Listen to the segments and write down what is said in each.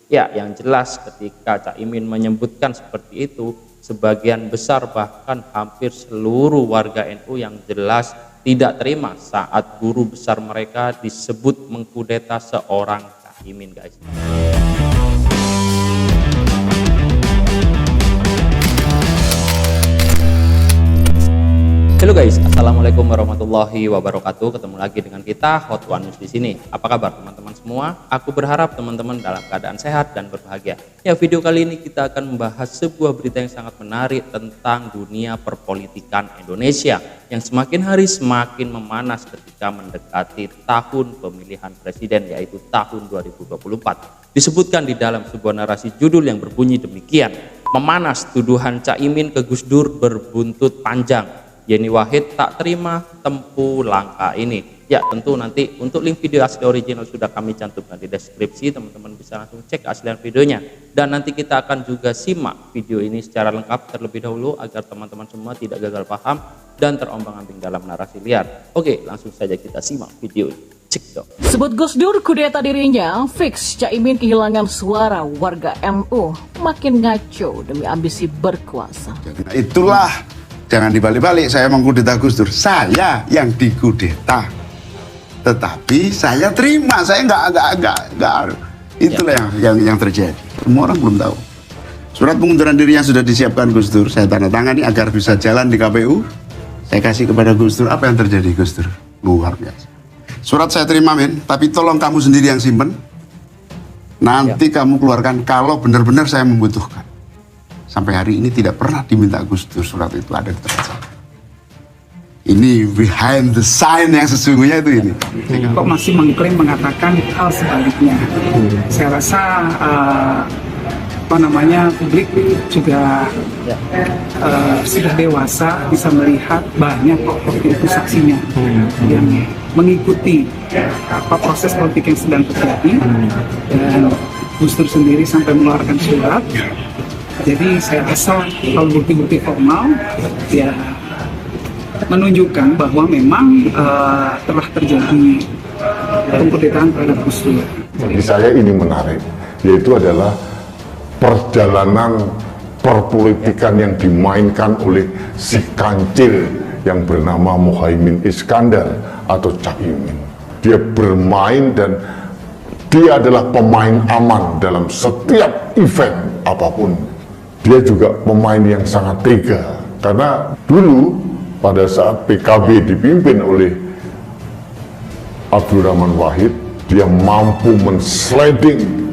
Ya, yang jelas ketika Cak Imin menyebutkan seperti itu, sebagian besar bahkan hampir seluruh warga NU yang jelas tidak terima saat guru besar mereka disebut mengkudeta seorang Cak Imin, guys. Halo guys, assalamualaikum warahmatullahi wabarakatuh. Ketemu lagi dengan kita Hot One News di sini. Apa kabar teman-teman semua? Aku berharap teman-teman dalam keadaan sehat dan berbahagia. Ya, video kali ini kita akan membahas sebuah berita yang sangat menarik tentang dunia perpolitikan Indonesia yang semakin hari semakin memanas ketika mendekati tahun pemilihan presiden, yaitu tahun 2024. Disebutkan di dalam sebuah narasi judul yang berbunyi demikian: memanas tuduhan Cak Imin ke Gus Dur berbuntut panjang. Yeni Wahid tak terima tempuh langkah ini. Ya, tentu nanti untuk link video asli original sudah kami cantumkan di deskripsi, teman-teman bisa langsung cek aslian videonya. Dan nanti kita akan juga simak video ini secara lengkap terlebih dahulu agar teman-teman semua tidak gagal paham dan terombang-ambing dalam narasi liar. Oke, langsung saja kita simak video ini. Cek dong. Sebut Gus Dur kudeta dirinya, fix Cak Imin kehilangan suara warga NU, makin ngaco demi ambisi berkuasa. Itulah, jangan dibalik-balik, saya mengkudeta Gus Dur, saya yang dikudeta, tetapi saya terima, saya enggak. Itulah yang terjadi. Semua orang belum tahu. Surat pengunduran diri yang sudah disiapkan Gus Dur saya tanda tangani agar bisa jalan di KPU. Saya kasih kepada Gus Dur. Apa yang terjadi Gus Dur? Luar biasa. Surat saya terima, Min, tapi tolong kamu sendiri yang simpen. Nanti kamu keluarkan kalau benar-benar saya membutuhkan. Sampai hari ini tidak pernah diminta Gus Dur surat itu ada di tempat saya. Ini behind the sign yang sesungguhnya itu ini. Kok masih mengklaim mengatakan hal sebaliknya? Saya rasa publik juga sudah dewasa, bisa melihat banyak waktu itu saksinya yang mengikuti proses politik yang sedang terjadi, dan Gus Dur sendiri sampai mengeluarkan surat. Jadi saya rasa kalau bukti-bukti formal ya menunjukkan bahwa memang telah terjadi pengkudetaan terhadap Gus Dur. Bagi saya ini menarik, yaitu adalah perjalanan perpolitikan yang dimainkan oleh si kancil yang bernama Muhaimin Iskandar atau Cak Imin. Dia bermain dan dia adalah pemain aman dalam setiap event apapun. Dia juga pemain yang sangat tega, karena dulu pada saat PKB dipimpin oleh Abdurrahman Wahid, dia mampu mensledding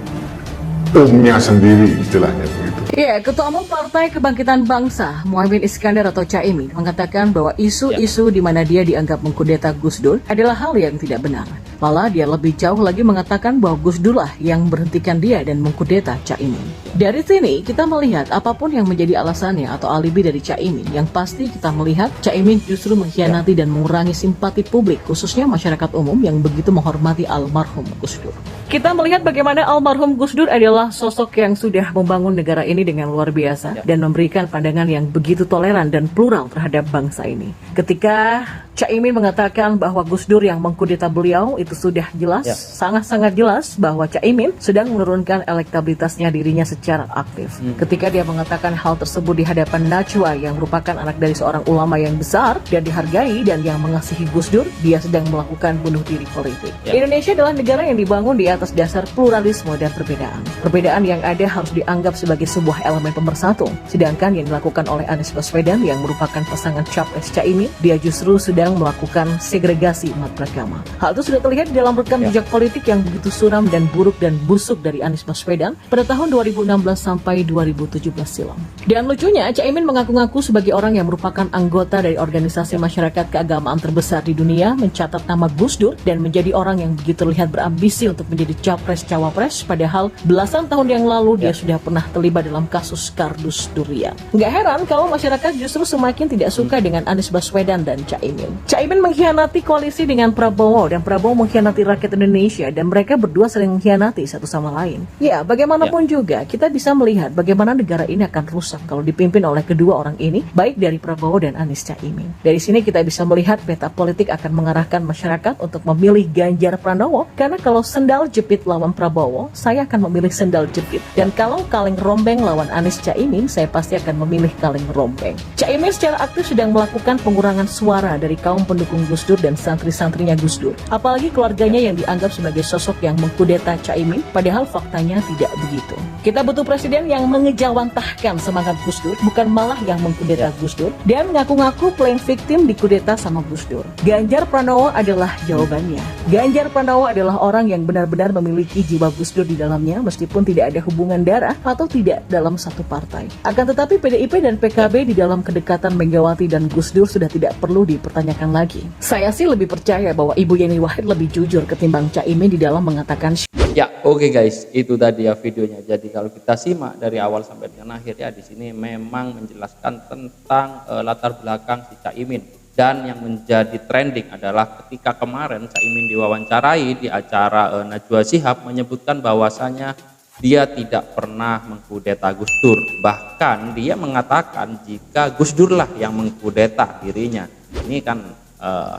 umnya sendiri, istilahnya begitu. Ya, Ketua Umum Partai Kebangkitan Bangsa Muhaimin Iskandar atau Cak Imin mengatakan bahwa isu-isu di mana dia dianggap mengkudeta Gus Dur adalah hal yang tidak benar. Malah dia lebih jauh lagi mengatakan bahwa Gus Dur lah yang berhentikan dia dan mengkudeta Cak Imin. Dari sini kita melihat apapun yang menjadi alasannya atau alibi dari Cak Imin, yang pasti kita melihat Cak Imin justru mengkhianati dan mengurangi simpati publik, khususnya masyarakat umum yang begitu menghormati almarhum Gus Dur. Kita melihat bagaimana almarhum Gus Dur adalah sosok yang sudah membangun negara ini dengan luar biasa dan memberikan pandangan yang begitu toleran dan plural terhadap bangsa ini. Ketika Cak Imin mengatakan bahwa Gus Dur yang mengkudeta beliau, itu sudah jelas, sangat-sangat jelas bahwa Cak Imin sedang menurunkan elektabilitasnya dirinya secara aktif. Ketika dia mengatakan hal tersebut di hadapan Najwa yang merupakan anak dari seorang ulama yang besar dan dihargai dan yang mengasihi Gus Dur, dia sedang melakukan bunuh diri politik. Indonesia adalah negara yang dibangun di atas dasar pluralisme dan perbedaan. Perbedaan yang ada harus dianggap sebagai sebuah elemen pemersatu. Sedangkan yang dilakukan oleh Anies Baswedan yang merupakan pasangan capres Cak Imin, dia justru sedang melakukan segregasi umat beragama. Hal itu sudah terlihat di dalam rekam jejak politik yang begitu suram dan buruk dan busuk dari Anies Baswedan pada tahun 2016 sampai 2017 silam. Dan lucunya, Cak Imin mengaku-ngaku sebagai orang yang merupakan anggota dari organisasi masyarakat keagamaan terbesar di dunia, mencatat nama Gus Dur dan menjadi orang yang begitu terlihat berambisi untuk menjadi capres-cawapres, padahal belasan tahun yang lalu dia sudah pernah terlibat dalam kasus kardus durian. Nggak heran kalau masyarakat justru semakin tidak suka dengan Anies Baswedan dan Cak Imin. Cak Imin mengkhianati koalisi dengan Prabowo dan Prabowo mengkhianati rakyat Indonesia dan mereka berdua saling mengkhianati satu sama lain. Ya, bagaimanapun juga kita bisa melihat bagaimana negara ini akan rusak kalau dipimpin oleh kedua orang ini, baik dari Prabowo dan Anies Caimin. Dari sini kita bisa melihat peta politik akan mengarahkan masyarakat untuk memilih Ganjar Pranowo, karena kalau sendal jepit lawan Prabowo, saya akan memilih sendal jepit. Dan kalau kaleng rombeng lawan Anies Caimin, saya pasti akan memilih kaleng rombeng. Caimin secara aktif sedang melakukan pengurangan suara dari kaum pendukung Gus Dur dan santri-santrinya Gus Dur. Apalagi keluarganya yang dianggap sebagai sosok yang mengkudeta Caimin, padahal faktanya tidak begitu. Kita butuh presiden yang mengejawantahkan semangat Gus Dur, bukan malah yang mengkudeta Gus Dur, dan ngaku-ngaku playing victim dikudeta sama Gus Dur. Ganjar Pranowo adalah jawabannya. Ganjar Pranowo adalah orang yang benar-benar memiliki jiwa Gus Dur di dalamnya, meskipun tidak ada hubungan darah atau tidak dalam satu partai. Akan tetapi PDIP dan PKB di dalam kedekatan Megawati dan Gus Dur sudah tidak perlu dipertanyakan lagi. Saya sih lebih percaya bahwa Ibu Yeni Wahid lebih jujur ketimbang Caimin di dalam mengatakan. Ya, oke guys, itu tadi ya videonya. Jadi kalau kita simak dari awal sampai dengan akhir ya, di sini memang menjelaskan tentang latar belakang si Caimin. Dan yang menjadi trending adalah ketika kemarin Caimin diwawancarai di acara Najwa Shihab menyebutkan bahwasanya dia tidak pernah mengkudeta Gus Dur. Bahkan dia mengatakan jika Gus Dur lah yang mengkudeta dirinya. Ini kan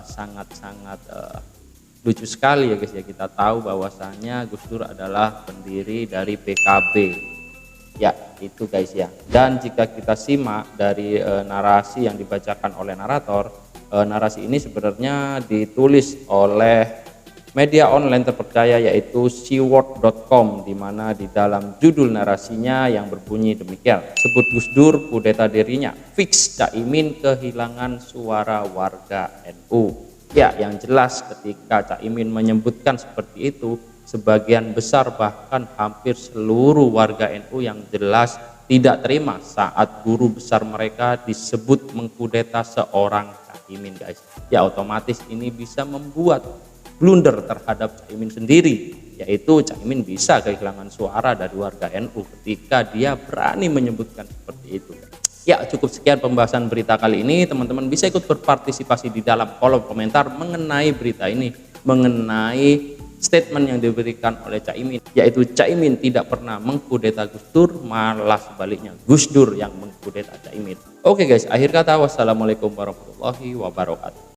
sangat-sangat lucu sekali ya guys ya. Kita tahu bahwasanya Gus Dur adalah pendiri dari PKB. Ya, itu guys ya. Dan jika kita simak dari narasi yang dibacakan oleh narator, narasi ini sebenarnya ditulis oleh media online terpercaya yaitu siword.com, di mana di dalam judul narasinya yang berbunyi demikian: sebut Gus Dur kudeta dirinya, fix Caimin kehilangan suara warga NU. Ya, yang jelas ketika Caimin menyebutkan seperti itu, sebagian besar bahkan hampir seluruh warga NU yang jelas tidak terima saat guru besar mereka disebut mengkudeta seorang Caimin guys. Ya, otomatis ini bisa membuat blunder terhadap Caimin sendiri, yaitu Caimin bisa kehilangan suara dari warga NU ketika dia berani menyebutkan seperti itu. Ya, cukup sekian pembahasan berita kali ini. Teman-teman bisa ikut berpartisipasi di dalam kolom komentar mengenai berita ini, mengenai statement yang diberikan oleh Caimin, yaitu Caimin tidak pernah mengkudeta Gus Dur, malah sebaliknya Gus Dur yang mengkudeta Caimin. Oke guys, akhir kata wassalamualaikum warahmatullahi wabarakatuh.